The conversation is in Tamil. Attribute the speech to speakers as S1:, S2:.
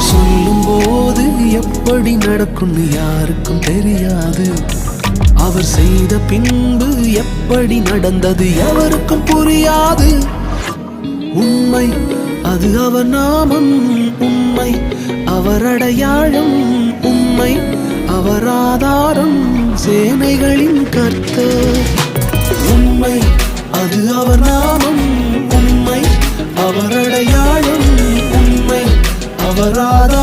S1: அவர் சொல்லும் போது எப்படி நடக்கும்னு யாருக்கும் தெரியாது. அவர் செய்த பின்பு எப்படி நடந்தது எவருக்கும் புரியாது. உண்மை அது அவர் நாமம், உண்மை அவர் அடையாளம், உண்மை அவர் ஆதாரம், சேனைகளின் கர்த்தர். உண்மை அது அவர் நாமம், உண்மை அவர் அடையாளம், உண்மை அவர் ஆதாரம்.